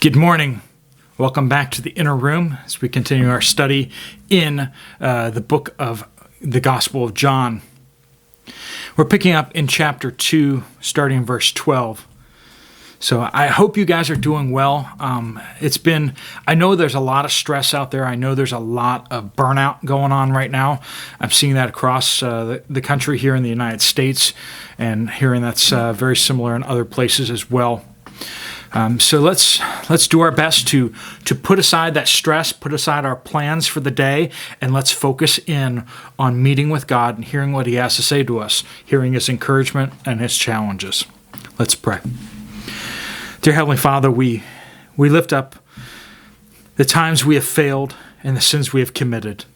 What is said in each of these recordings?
Good morning. Welcome back to the Inner Room as we continue our study in the book of the Gospel of John. We're picking up in chapter 2, starting in verse 12. So I hope you guys are doing well. I know there's a lot of stress out there. I know there's a lot of burnout going on right now. I'm seeing that across the country here in the United States, and hearing that's very similar in other places as well. So let's do our best to put aside that stress, put aside our plans for the day, and let's focus in on meeting with God and hearing what He has to say to us, hearing His encouragement and His challenges. Let's pray. Dear Heavenly Father, we lift up the times we have failed and the sins we have committed.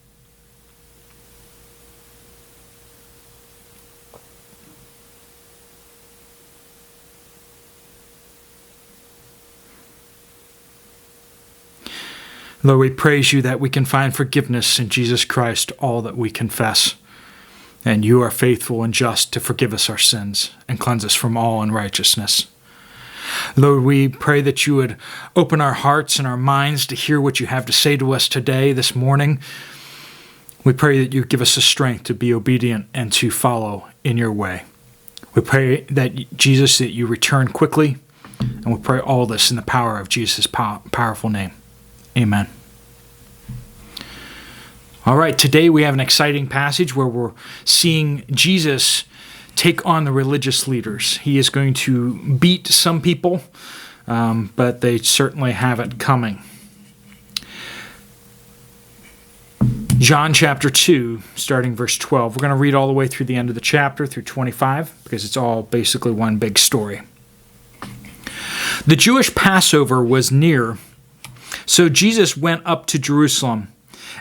Lord, we praise You that we can find forgiveness in Jesus Christ, all that we confess. And You are faithful and just to forgive us our sins and cleanse us from all unrighteousness. Lord, we pray that You would open our hearts and our minds to hear what You have to say to us today, this morning. We pray that You give us the strength to be obedient and to follow in Your way. We pray that, Jesus, that You return quickly, and we pray all this in the power of Jesus' powerful name. Amen. All right, today we have an exciting passage where we're seeing Jesus take on the religious leaders. He is going to beat some people, but they certainly have it coming. John chapter 2, starting verse 12. We're going to read all the way through the end of the chapter, through 25, because it's all basically one big story. The Jewish Passover was near, so Jesus went up to Jerusalem,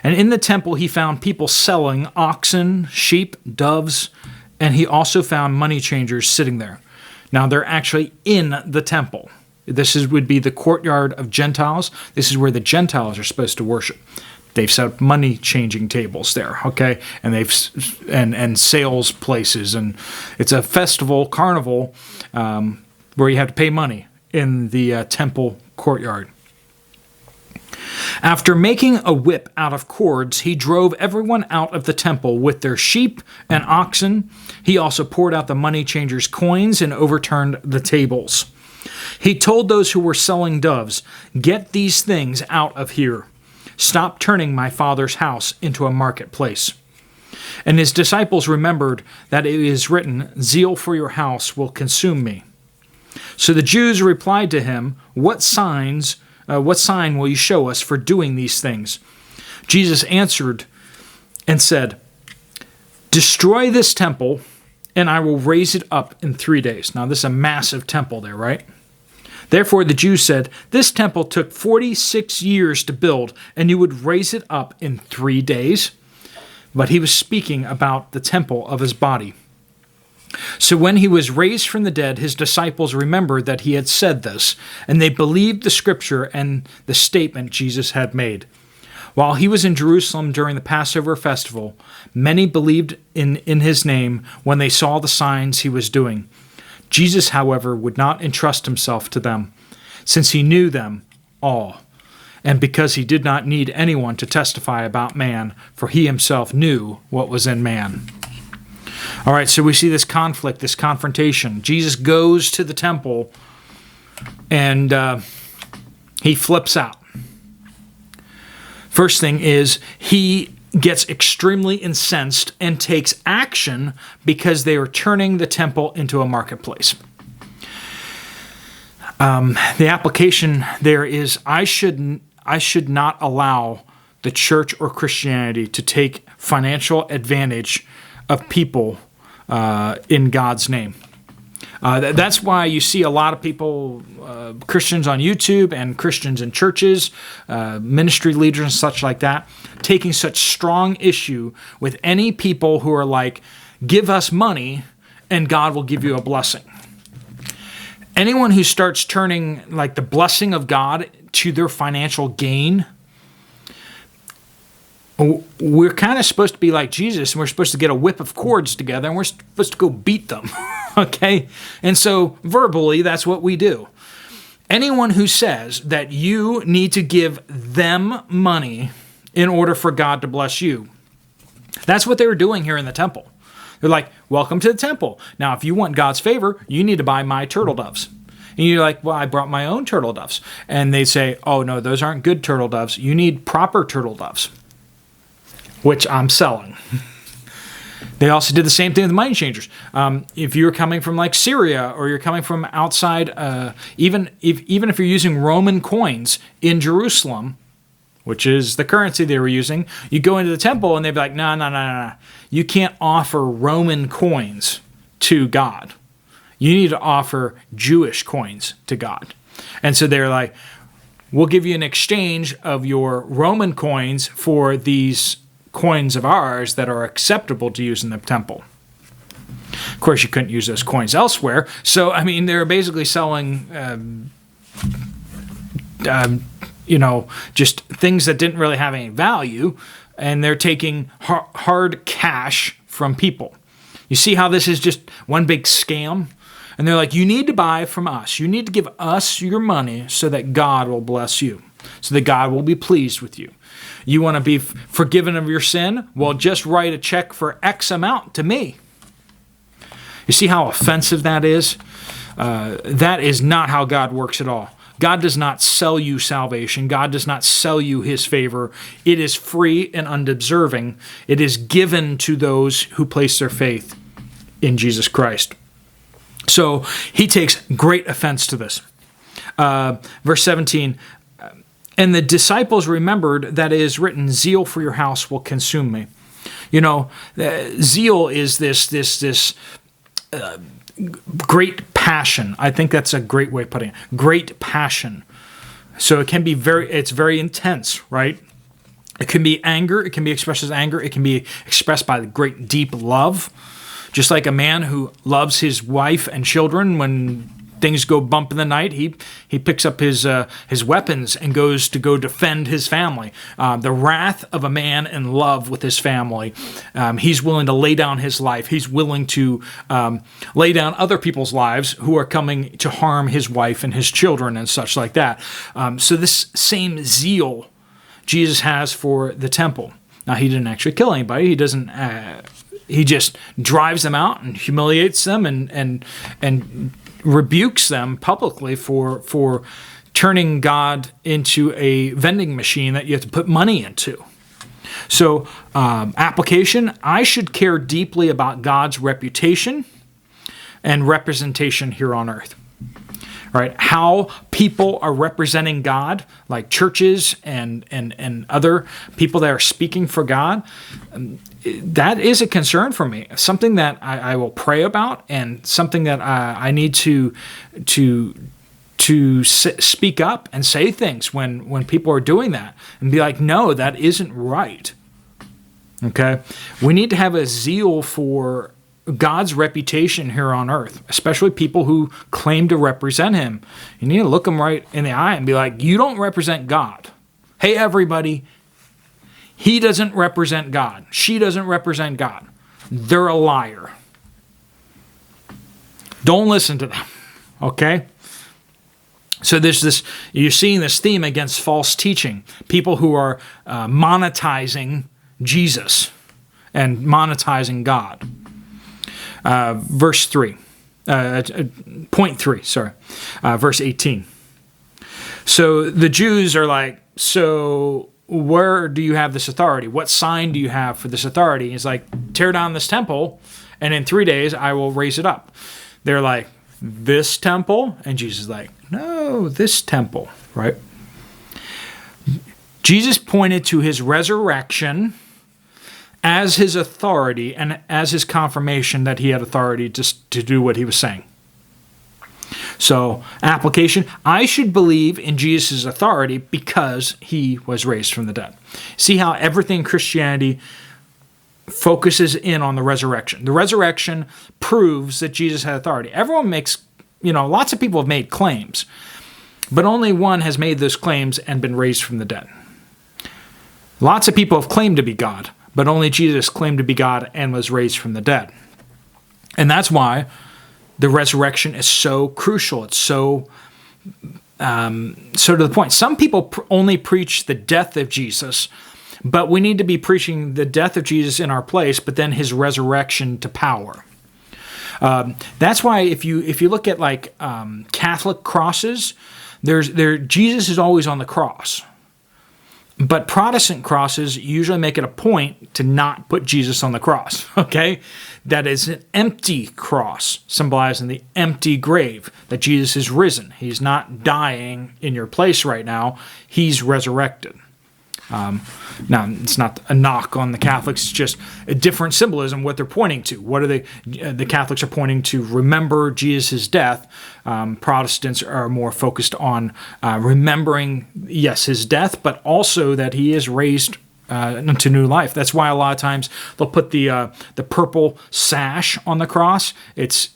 and in the temple he found people selling oxen, sheep, doves, and he also found money changers sitting there. Now they're actually in the temple. This would be the courtyard of Gentiles. This is where the Gentiles are supposed to worship. They've set up money changing tables there, okay, and and sales places, and it's a festival, carnival, where you have to pay money in the temple courtyard. After making a whip out of cords, he drove everyone out of the temple with their sheep and oxen. He also poured out the money changers' coins and overturned the tables. He told those who were selling doves, "Get these things out of here. Stop turning my Father's house into a marketplace." And his disciples remembered that it is written, "Zeal for your house will consume me." So the Jews replied to him, What sign will you show us for doing these things?" Jesus answered and said, "Destroy this temple, and I will raise it up in 3 days." Now, this is a massive temple there, right? Therefore, the Jews said, "This temple took 46 years to build, and you would raise it up in 3 days?" But he was speaking about the temple of his body. So when he was raised from the dead, his disciples remembered that he had said this, and they believed the scripture and the statement Jesus had made. While he was in Jerusalem during the Passover festival, many believed in his name when they saw the signs he was doing. Jesus, however, would not entrust himself to them, since he knew them all, and because he did not need anyone to testify about man, for he himself knew what was in man. All right, so we see this conflict, this confrontation. Jesus goes to the temple, and he flips out. First thing is, he gets extremely incensed and takes action because they are turning the temple into a marketplace. The application there is, I should not allow the church or Christianity to take financial advantage of people in God's name. That's why you see a lot of people, Christians on YouTube and Christians in churches, ministry leaders and such like that, taking such strong issue with any people who are like, "Give us money and God will give you a blessing." Anyone who starts turning like the blessing of God to their financial gain, we're kind of supposed to be like Jesus, and we're supposed to get a whip of cords together, and we're supposed to go beat them, okay? And so verbally, that's what we do. Anyone who says that you need to give them money in order for God to bless you, that's what they were doing here in the temple. They're like, welcome to the temple. Now, if you want God's favor, you need to buy my turtle doves. And you're like, well, I brought my own turtle doves. And they say, oh, no, those aren't good turtle doves. You need proper turtle doves, which I'm selling. They also did the same thing with the money changers. If you're coming from like Syria, or you're coming from outside, even if you're using Roman coins in Jerusalem, which is the currency they were using, you go into the temple and they'd be like, no. You can't offer Roman coins to God. You need to offer Jewish coins to God. And so they're like, we'll give you an exchange of your Roman coins for these coins of ours that are acceptable to use in the temple. Of course, you couldn't use those coins elsewhere. So, I mean, they're basically selling, just things that didn't really have any value, and they're taking hard cash from people. You see how this is just one big scam? And they're like, you need to buy from us. You need to give us your money so that God will bless you, so that God will be pleased with you. You want to be forgiven of your sin? Well, just write a check for X amount to me. You see how offensive that is? That is not how God works at all. God does not sell you salvation. God does not sell you his favor. It is free and undeserving. It is given to those who place their faith in Jesus Christ. So he takes great offense to this. Verse 17, and the disciples remembered that it is written, zeal for your house will consume me. You know, zeal is this great passion. I think that's a great way of putting it. Great passion. So it can be it's very intense, right? It can be anger. It can be expressed as anger. It can be expressed by great deep love. Just like a man who loves his wife and children, when things go bump in the night, he picks up his weapons and goes to go defend his family. The wrath of a man in love with his family. He's willing to lay down his life. He's willing to lay down other people's lives who are coming to harm his wife and his children and such like that. So this same zeal Jesus has for the temple. Now, he didn't actually kill anybody. He doesn't. He just drives them out and humiliates them and rebukes them publicly for turning God into a vending machine that you have to put money into. So, application, I should care deeply about God's reputation and representation here on earth. Right? How people are representing God, like churches and other people that are speaking for God, that is a concern for me. Something that I will pray about, and something that I need to speak up and say things when people are doing that, and be like, no, that isn't right. Okay? We need to have a zeal for God's reputation here on earth, especially people who claim to represent him. You need to look them right in the eye and be like, you don't represent God. Hey, everybody, he doesn't represent God. She doesn't represent God. They're a liar. Don't listen to them, okay? So there's this, you're seeing this theme against false teaching. People who are monetizing Jesus and monetizing God. Verse 3, point 3, verse 18. So the Jews are like, so where do you have this authority? What sign do you have for this authority? He's like, tear down this temple, and in 3 days I will raise it up. They're like, this temple? And Jesus is like, no, this temple, right? Jesus pointed to his resurrection as his authority and as his confirmation that he had authority to do what he was saying. So, application, I should believe in Jesus' authority because he was raised from the dead. See how everything in Christianity focuses in on the resurrection. The resurrection proves that Jesus had authority. Everyone makes, lots of people have made claims, but only one has made those claims and been raised from the dead. Lots of people have claimed to be God, but only Jesus claimed to be God and was raised from the dead. And that's why the resurrection is so crucial. It's so So to the point, some people only preach the death of Jesus, but we need to be preaching the death of Jesus in our place, but then his resurrection to power. That's why if you look at like Catholic crosses, Jesus is always on the cross. But Protestant crosses usually make it a point to not put Jesus on the cross, okay? That is an empty cross, symbolizing the empty grave, that Jesus is risen. He's not dying in your place right now. He's resurrected. Now, it's not a knock on the Catholics. It's just a different symbolism, what they're pointing to. What are the Catholics are pointing to remember Jesus' death. Protestants are more focused on remembering, yes, his death, but also that he is raised into new life. That's why a lot of times they'll put the purple sash on the cross. It's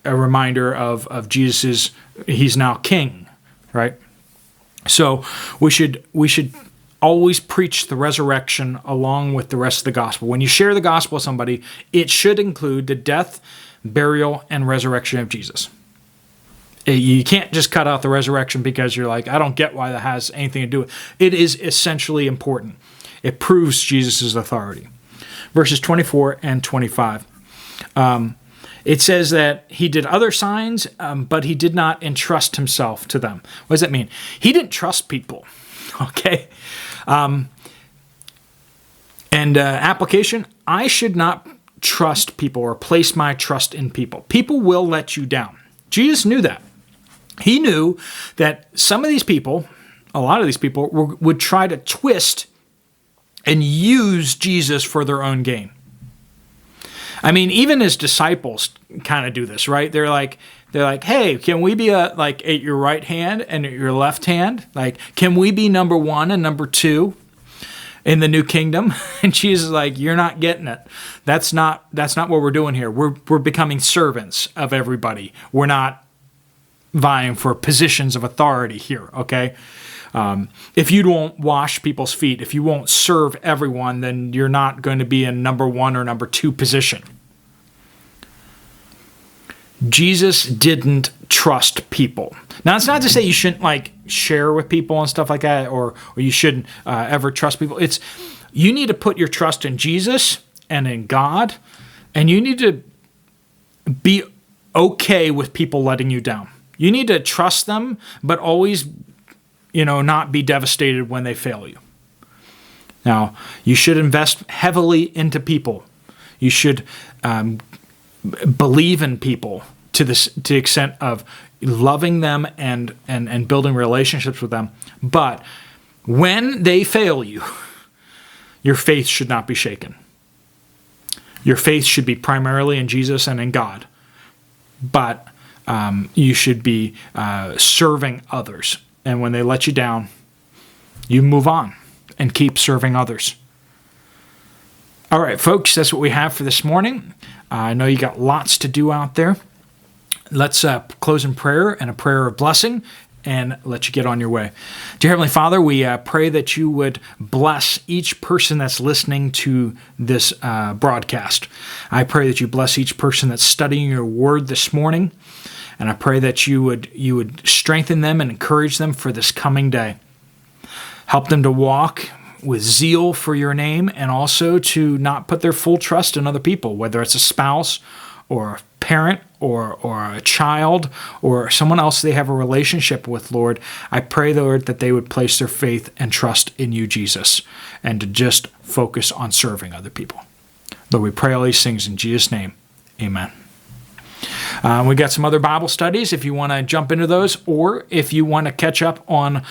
a reminder of Jesus' he's now king, right? So we should always preach the resurrection along with the rest of the gospel. When you share the gospel with somebody, it should include the death, burial, and resurrection of Jesus. You can't just cut out the resurrection because you're like, I don't get why that has anything to do with it. It is essentially important. It proves Jesus' authority. Verses 24 and 25. It says that he did other signs, but he did not entrust himself to them. What does that mean? He didn't trust people. Okay. Application, I should not trust people or place my trust in people. People will let you down. Jesus knew that. He knew that some of these people, a lot of these people, would try to twist and use Jesus for their own gain. I mean, even his disciples kind of do this, right? They're like, hey, can we be like at your right hand and at your left hand? Like, can we be number one and number two in the new kingdom? And Jesus is like, you're not getting it. That's not what we're doing here. We're becoming servants of everybody. We're not vying for positions of authority here, okay? If you don't wash people's feet, if you won't serve everyone, then you're not going to be in number one or number two position. Jesus didn't trust people. Now, it's not to say you shouldn't like share with people and stuff like that, or you shouldn't ever trust people. It's you need to put your trust in Jesus and in God, and you need to be okay with people letting you down. You need to trust them, but always, not be devastated when they fail you. Now, you should invest heavily into people. You should believe in people to the extent of loving them and building relationships with them. But when they fail you, your faith should not be shaken. Your faith should be primarily in Jesus and in God. But you should be serving others. And when they let you down, you move on and keep serving others. All right, folks, that's what we have for this morning. I know you got lots to do out there. Let's close in prayer and a prayer of blessing and let you get on your way. Dear Heavenly Father, we pray that you would bless each person that's listening to this broadcast. I pray that you bless each person that's studying your word this morning. And I pray that you would strengthen them and encourage them for this coming day. Help them to walk with zeal for your name and also to not put their full trust in other people, whether it's a spouse or a parent or a child or someone else they have a relationship with, Lord. I pray, Lord, that they would place their faith and trust in you, Jesus, and to just focus on serving other people. Lord, we pray all these things in Jesus' name. Amen. We got some other Bible studies if you want to jump into those, or if you want to catch up on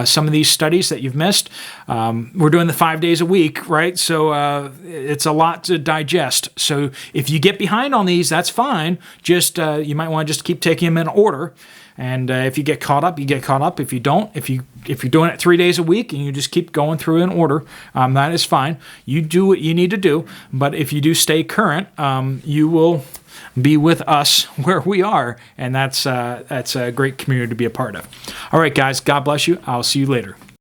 some of these studies that you've missed. We're doing the 5 days a week, right? So it's a lot to digest. So if you get behind on these, that's fine. Just you might want to just keep taking them in order. And if you get caught up, you get caught up. If you don't, if you're doing it 3 days a week and you just keep going through in order, that is fine. You do what you need to do. But if you do stay current, you will be with us where we are, and that's a great community to be a part of. All right, guys, God bless you. I'll see you later.